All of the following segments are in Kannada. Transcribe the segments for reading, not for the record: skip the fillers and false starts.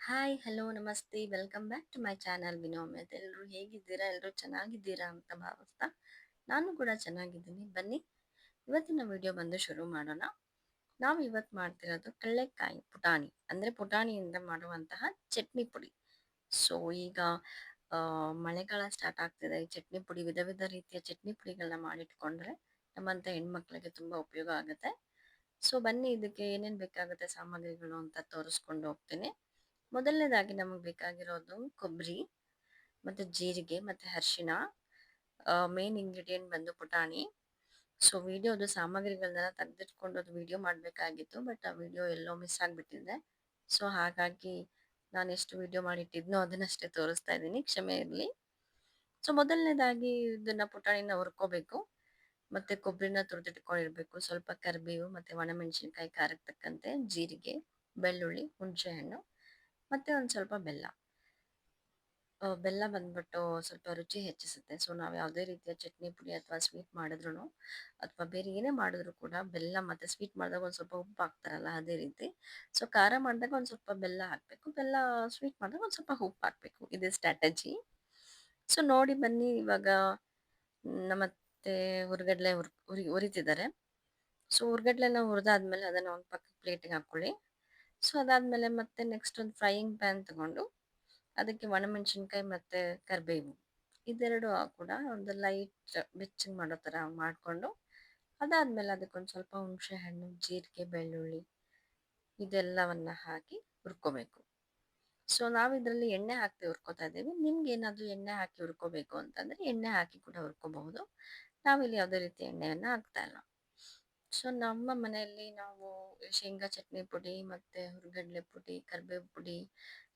ಹಾಯ್, ಹಲೋ, ನಮಸ್ತೆ. Welcome back to my channel Vinomit. ಎಲ್ಲರೂ ಹೇಗಿದ್ದೀರಾ? ಎಲ್ಲರೂ ಚೆನ್ನಾಗಿದ್ದೀರಾ ಅಂತ ಭಾವಿಸ್ತಾ ನಾನು ಕೂಡ ಚೆನ್ನಾಗಿದ್ದೀನಿ. ಬನ್ನಿ ಇವತ್ತಿನ ವಿಡಿಯೋ ಬಂದು ಶುರು ಮಾಡೋಣ. ನಾವು ಇವತ್ತು ಮಾಡ್ತಿರೋದು ಕಳ್ಳೆಕಾಯಿ ಪುಟಾಣಿ, ಅಂದರೆ ಪುಟಾಣಿಯಿಂದ ಮಾಡುವಂತಹ ಚಟ್ನಿ ಪುಡಿ. ಸೊ ಈಗ ಆ, ಮಳೆಗಾಲ ಸ್ಟಾರ್ಟ್ ಆಗ್ತಿದೆ. ಈ ಚಟ್ನಿ ಪುಡಿ, ವಿಧ ವಿಧ ರೀತಿಯ ಚಟ್ನಿ ಪುಡಿಗಳನ್ನ ಮಾಡಿಟ್ಕೊಂಡ್ರೆ ನಮ್ಮಂಥ ಹೆಣ್ಮಕ್ಳಿಗೆ ತುಂಬ ಉಪಯೋಗ ಆಗುತ್ತೆ. ಸೊ ಬನ್ನಿ ಇದಕ್ಕೆ ಏನೇನು ಬೇಕಾಗುತ್ತೆ ಸಾಮಗ್ರಿಗಳು ಅಂತ ತೋರಿಸ್ಕೊಂಡು ಹೋಗ್ತೀನಿ. ಮೊದಲನೇದಾಗಿ ನಮಗೆ ಬೇಕಾಗಿರೋದು ಕೊಬ್ಬರಿ ಮತ್ತು ಜೀರಿಗೆ ಮತ್ತು ಅರಿಶಿಣ. ಮೇನ್ ಇಂಗ್ರೀಡಿಯೆಂಟ್ ಬಂದು ಪುಟಾಣಿ. ಸೊ ವಿಡಿಯೋದು ಸಾಮಗ್ರಿಗಳನ್ನೆಲ್ಲ ತೆಗೆದಿಟ್ಕೊಂಡು ಅದು ವಿಡಿಯೋ ಮಾಡಬೇಕಾಗಿತ್ತು, ಬಟ್ ಆ ವಿಡಿಯೋ ಎಲ್ಲೋ ಮಿಸ್ ಆಗಿಬಿಟ್ಟಿದೆ. ಸೊ ಹಾಗಾಗಿ ನಾನು ಎಷ್ಟು ವಿಡಿಯೋ ಮಾಡಿಟ್ಟಿದ್ನೋ ಅದನ್ನಷ್ಟೇ ತೋರಿಸ್ತಾ ಇದ್ದೀನಿ, ಕ್ಷಮೆ ಇರಲಿ. ಸೊ ಮೊದಲನೇದಾಗಿ ಇದನ್ನ ಪುಟಾಣಿನ ಹುರ್ಕೋಬೇಕು, ಮತ್ತು ಕೊಬ್ಬರಿನ ತುರಿದಿಟ್ಕೊಂಡಿರ್ಬೇಕು, ಸ್ವಲ್ಪ ಕರಿಬೇವು ಮತ್ತು ಒಣಮೆಣಸಿನ್ಕಾಯಿ ಖಾರಕ್ಕೆ ತಕ್ಕಂತೆ, ಜೀರಿಗೆ, ಬೆಳ್ಳುಳ್ಳಿ, ಹುಣಸೆಹಣ್ಣು ಮತ್ತು ಒಂದು ಸ್ವಲ್ಪ ಬೆಲ್ಲ. ಬೆಲ್ಲ ಬಂದ್ಬಿಟ್ಟು ಸ್ವಲ್ಪ ರುಚಿ ಹೆಚ್ಚಿಸುತ್ತೆ. ಸೊ ನಾವು ಯಾವುದೇ ರೀತಿಯ ಚಟ್ನಿ ಪುಡಿ ಅಥವಾ ಸ್ವೀಟ್ ಮಾಡಿದ್ರು ಅಥವಾ ಬೇರೆ ಏನೇ ಮಾಡಿದ್ರು ಕೂಡ ಬೆಲ್ಲ ಮತ್ತು ಸ್ವೀಟ್ ಮಾಡಿದಾಗ ಒಂದು ಸ್ವಲ್ಪ ಉಪ್ಪು ಹಾಕ್ತಾರಲ್ಲ, ಅದೇ ರೀತಿ. ಸೊ ಖಾರ ಮಾಡಿದಾಗ ಒಂದು ಸ್ವಲ್ಪ ಬೆಲ್ಲ ಹಾಕಬೇಕು, ಬೆಲ್ಲ ಸ್ವೀಟ್ ಮಾಡಿದಾಗ ಒಂದು ಸ್ವಲ್ಪ ಉಪ್ಪು ಹಾಕಬೇಕು. ಇದೇ ಸ್ಟ್ರಾಟಜಿ. ಸೊ ನೋಡಿ ಬನ್ನಿ, ಇವಾಗ ನಮ್ಮತ್ತೆ ಹುರ್ಗಡ್ಲೆ ಹುರಿತಿದ್ದಾರೆ. ಸೊ ಹುರ್ಗಡ್ಲೆನ ಹುರಿದಾದ್ಮೇಲೆ ಅದನ್ನು ಒಂದು ಪಕ್ಕ ಪ್ಲೇಟಿಗೆ ಹಾಕ್ಕೊಳ್ಳಿ. ಸೊ ಅದಾದಮೇಲೆ ಮತ್ತೆ ನೆಕ್ಸ್ಟ್ ಒಂದು ಫ್ರೈಯಿಂಗ್ ಪ್ಯಾನ್ ತಗೊಂಡು ಅದಕ್ಕೆ ಒಣಮೆಣಸಿನ್ಕಾಯಿ ಮತ್ತು ಕರಿಬೇವು ಇದೆರಡು ಕೂಡ ಒಂದು ಲೈಟ್ ಬೆಚ್ಚಗೆ ಮಾಡೋ ಥರ ಮಾಡಿಕೊಂಡು, ಅದಾದಮೇಲೆ ಅದಕ್ಕೊಂದು ಸ್ವಲ್ಪ ಹುಣಸೆ ಹಣ್ಣು, ಜೀರಿಗೆ, ಬೆಳ್ಳುಳ್ಳಿ ಇದೆಲ್ಲವನ್ನ ಹಾಕಿ ಹುರ್ಕೋಬೇಕು. ಸೊ ನಾವು ಇದರಲ್ಲಿ ಎಣ್ಣೆ ಹಾಕಿ ಹುರ್ಕೋತಾ ಇದ್ದೀವಿ. ನಿಮ್ಗೆ ಏನಾದರೂ ಎಣ್ಣೆ ಹಾಕಿ ಹುರ್ಕೋಬೇಕು ಅಂತಂದರೆ ಎಣ್ಣೆ ಹಾಕಿ ಕೂಡ ಹುರ್ಕೋಬಹುದು. ನಾವಿಲ್ಲಿ ಯಾವುದೇ ರೀತಿ ಎಣ್ಣೆಯನ್ನು ಹಾಕ್ತಾ ಇಲ್ಲ. ಸೊ ನಮ್ಮ ಮನೆಯಲ್ಲಿ ನಾವು ಶೇಂಗಾ ಚಟ್ನಿ ಪುಡಿ ಮತ್ತು ಹುರ್ಗಡ್ಲೆ ಪುಡಿ, ಕರಿಬೇವು ಪುಡಿ,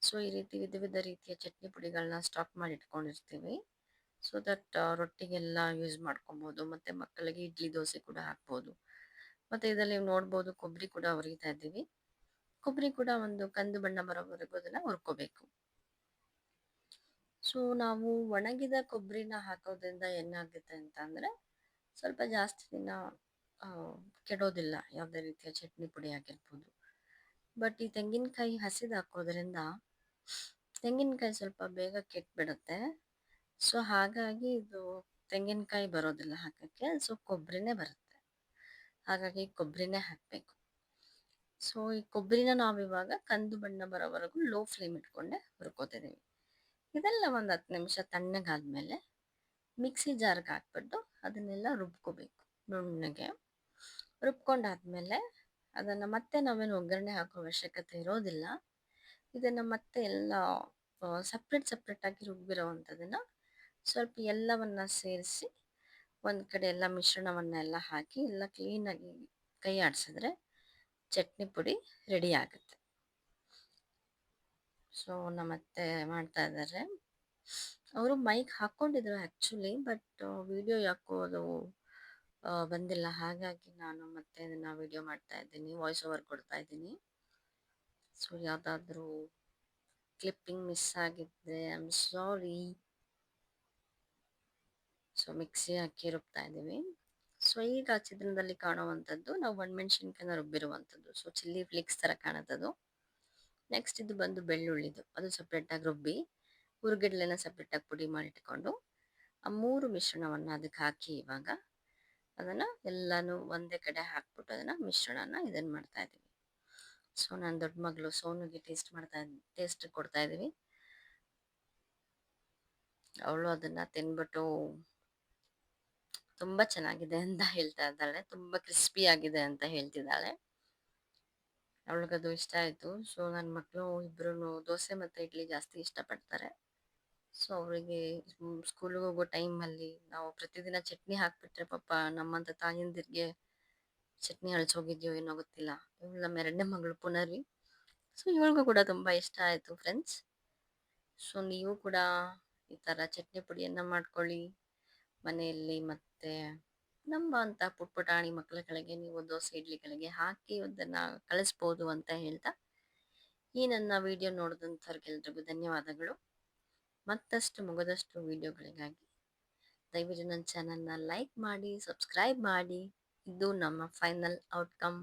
ಸೊ ಈ ರೀತಿ ವಿಧ ವಿಧ ರೀತಿಯ ಚಟ್ನಿ ಪುಡಿಗಳನ್ನ ಸ್ಟಾಕ್ ಮಾಡಿ ಇಟ್ಕೊಂಡಿರ್ತೀವಿ. ಸೊ ದಟ್ ರೊಟ್ಟಿಗೆಲ್ಲ ಯೂಸ್ ಮಾಡ್ಕೊಬೋದು, ಮತ್ತು ಮಕ್ಕಳಿಗೆ ಇಡ್ಲಿ ದೋಸೆ ಕೂಡ ಹಾಕ್ಬೋದು. ಮತ್ತು ಇದರಲ್ಲಿ ನೀವು ನೋಡ್ಬೋದು ಕೊಬ್ಬರಿ ಕೂಡ ಹುರಿತಾ ಇದ್ದೀವಿ. ಕೊಬ್ಬರಿ ಕೂಡ ಒಂದು ಕಂದು ಬಣ್ಣ ಬರೋವರೆಗೂ ಅದನ್ನು ಹುರ್ಕೋಬೇಕು. ಸೊ ನಾವು ಒಣಗಿದ ಕೊಬ್ಬರಿನ ಹಾಕೋದ್ರಿಂದ ಏನಾಗುತ್ತೆ ಅಂತ ಅಂದರೆ ಸ್ವಲ್ಪ ಜಾಸ್ತಿ ದಿನ ಆ, ಕೆಡೋದಿಲ್ಲ, ಯಾವುದೇ ರೀತಿಯ ಚಟ್ನಿ ಪುಡಿ ಆಗಿರ್ಬೋದು. ಬಟ್ ಈ ತೆಂಗಿನಕಾಯಿ ಹಸಿದು ಹಾಕೋದ್ರಿಂದ ತೆಂಗಿನಕಾಯಿ ಸ್ವಲ್ಪ ಬೇಗ ಕೆಟ್ಬಿಡುತ್ತೆ. ಸೊ ಹಾಗಾಗಿ ಇದು ತೆಂಗಿನಕಾಯಿ ಬರೋದಿಲ್ಲ ಹಾಕೋಕ್ಕೆ, ಸೊ ಕೊಬ್ಬರಿನೇ ಬರುತ್ತೆ. ಹಾಗಾಗಿ ಕೊಬ್ಬರಿನೇ ಹಾಕಬೇಕು. ಸೊ ಈ ಕೊಬ್ಬರಿನ ನಾವಿವಾಗ ಕಂದು ಬಣ್ಣ ಬರೋವರೆಗೂ ಲೋ ಫ್ಲೇಮ್ ಇಟ್ಕೊಂಡೆ ಹುರ್ಕೋತಿದ್ದೀವಿ. ಇದೆಲ್ಲ ಒಂದು 10 ನಿಮಿಷ ತಣ್ಣಗಾದ್ಮೇಲೆ ಮಿಕ್ಸಿ ಜಾರ್ಗೆ ಹಾಕ್ಬಿಟ್ಟು ಅದನ್ನೆಲ್ಲ ರುಬ್ಕೋಬೇಕು ನುಣ್ಣಗೆ. ರುಬ್ಕೊಂಡಾದ್ಮೇಲೆ ಅದನ್ನು ಮತ್ತೆ ನಾವೇನು ಒಗ್ಗರಣೆ ಹಾಕೋ ಅವಶ್ಯಕತೆ ಇರೋದಿಲ್ಲ. ಇದನ್ನು ಮತ್ತೆ ಎಲ್ಲ ಸಪ್ರೇಟಾಗಿ ರುಬ್ಬಿರೋವಂಥದ್ದನ್ನು ಸ್ವಲ್ಪ ಎಲ್ಲವನ್ನ ಸೇರಿಸಿ ಒಂದು ಕಡೆ ಎಲ್ಲ ಮಿಶ್ರಣವನ್ನೆಲ್ಲ ಹಾಕಿ ಎಲ್ಲ ಕ್ಲೀನಾಗಿ ಕೈ ಆಡಿಸಿದ್ರೆ ಚಟ್ನಿ ಪುಡಿ ರೆಡಿ ಆಗುತ್ತೆ. ಸೊ ನಮ್ಮತ್ತೆ ಮಾಡ್ತಾ ಇದ್ದಾರೆ. ಅವರು ಮೈಕ್ ಹಾಕ್ಕೊಂಡಿದ್ರು ಆ್ಯಕ್ಚುಲಿ, ಬಟ್ ವಿಡಿಯೋ ಯಾಕೋ ಅದು ಬಂದಿಲ್ಲ. ಹಾಗಾಗಿ ನಾನು ಮತ್ತೆ ಅದನ್ನು ವಿಡಿಯೋ ಮಾಡ್ತಾ ಇದ್ದೀನಿ, ವಾಯ್ಸ್ ಓವರ್ ಕೊಡ್ತಾ ಇದ್ದೀನಿ. ಸೊ ಯಾವುದಾದ್ರೂ ಕ್ಲಿಪ್ಪಿಂಗ್ ಮಿಸ್ ಆಗಿದ್ದರೆ I am sorry. So mixie ಹಾಕಿ ರುಬ್ತಾ ಇದ್ದೀವಿ. ಸೊ ಈಗ ಚಿತ್ರಣದಲ್ಲಿ ಕಾಣುವಂಥದ್ದು ನಾವು ಒಣಮೆಣ್ಸಿನ್ಕಾಯಿನ ರುಬ್ಬಿರುವಂಥದ್ದು. ಸೊ ಚಿಲ್ಲಿ ಫ್ಲೇಕ್ಸ್ ಥರ ಕಾಣುತ್ತದು. ನೆಕ್ಸ್ಟ್ ಇದು ಬಂದು ಬೆಳ್ಳುಳ್ಳಿದು, ಅದು ಸಪ್ರೇಟಾಗಿ ರುಬ್ಬಿ ಹುರ್ಗಡ್ಲೆನ ಸಪ್ರೇಟಾಗಿ ಪುಡಿ ಮಾಡಿಟ್ಕೊಂಡು ಆ ಮೂರು ಮಿಶ್ರಣವನ್ನು ಅದಕ್ಕೆ ಹಾಕಿ ಇವಾಗ ಅದನ್ನು ಎಲ್ಲನೂ ಒಂದೇ ಕಡೆ ಹಾಕ್ಬಿಟ್ಟು ಅದನ್ನು ಮಿಶ್ರಣನ ಇದನ್ನು ಮಾಡ್ತಾ ಇದ್ದೀವಿ. ಸೊ ನನ್ನ ದೊಡ್ಡ ಮಗಳು ಸೋನುಗೆ ಟೇಸ್ಟ್ ಕೊಡ್ತಾ ಇದ್ದೀವಿ. ಅವಳು ಅದನ್ನು ತಿನ್ಬಿಟ್ಟು ತುಂಬ ಚೆನ್ನಾಗಿದೆ ಅಂತ ಹೇಳ್ತಾ ಇದ್ದಾಳೆ, ತುಂಬ ಕ್ರಿಸ್ಪಿ ಆಗಿದೆ ಅಂತ ಹೇಳ್ತಿದ್ದಾಳೆ. ಅವಳಿಗದು ಇಷ್ಟ ಆಯಿತು. ಸೊ ನನ್ನ ಮಕ್ಕಳು ಇಬ್ಬರೂ ದೋಸೆ ಮತ್ತು ಇಡ್ಲಿ ಜಾಸ್ತಿ ಇಷ್ಟಪಡ್ತಾರೆ. ಸೊ ಅವರಿಗೆ ಸ್ಕೂಲಿಗೆ ಹೋಗೋ ಟೈಮಲ್ಲಿ ನಾವು ಪ್ರತಿದಿನ ಚಟ್ನಿ ಹಾಕಿಬಿಟ್ರೆ ಪಾಪ ನಮ್ಮಂಥ ತಾಯಂದಿರಿಗೆ ಚಟ್ನಿ ಅಳಿಸೋಗಿದೆಯೋ ಏನೋ ಗೊತ್ತಿಲ್ಲ. ಇವಳು ನಮ್ಮ ಎರಡನೇ ಮಗಳು ಪುನರ್ವಿ. ಸೊ ಇವಳಿಗೂ ಕೂಡ ತುಂಬ ಇಷ್ಟ ಆಯಿತು ಫ್ರೆಂಡ್ಸ್. ಸೊ ನೀವು ಕೂಡ ಈ ಥರ ಚಟ್ನಿ ಪುಡಿಯನ್ನು ಮಾಡ್ಕೊಳ್ಳಿ ಮನೆಯಲ್ಲಿ, ಮತ್ತು ನಮ್ಮ ಅಂಥ ಪುಟಾಣಿ ಮಕ್ಕಳುಗಳಿಗೆ ನೀವು ದೋಸೆ ಇಡ್ಲಿಗಳಿಗೆ ಹಾಕಿ ಅದನ್ನು ಕಳಿಸ್ಬೋದು ಅಂತ ಹೇಳ್ತಾ, ಈ ನನ್ನ ವಿಡಿಯೋ ನೋಡಿದಂಥವ್ರಿಗೆಲ್ರಿಗೂ ಧನ್ಯವಾದಗಳು. ಮತ್ತಷ್ಟು ಮುಗದಷ್ಟು ವಿಡಿಯೋಗಳಿಗಾಗಿ ದಯವಿಟ್ಟು ನನ್ನ ಚಾನಲ್ನ ಲೈಕ್ ಮಾಡಿ, ಸಬ್ಸ್ಕ್ರೈಬ್ ಮಾಡಿ. ಇದು ನಮ್ಮ ಫೈನಲ್ ಔಟ್ಕಮ್,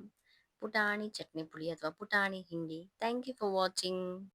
ಪುಟಾಣಿ ಚಟ್ನಿ ಪುಡಿ ಅಥವಾ ಪುಟಾಣಿ ಹಿಂಡಿ. Thank you for watching.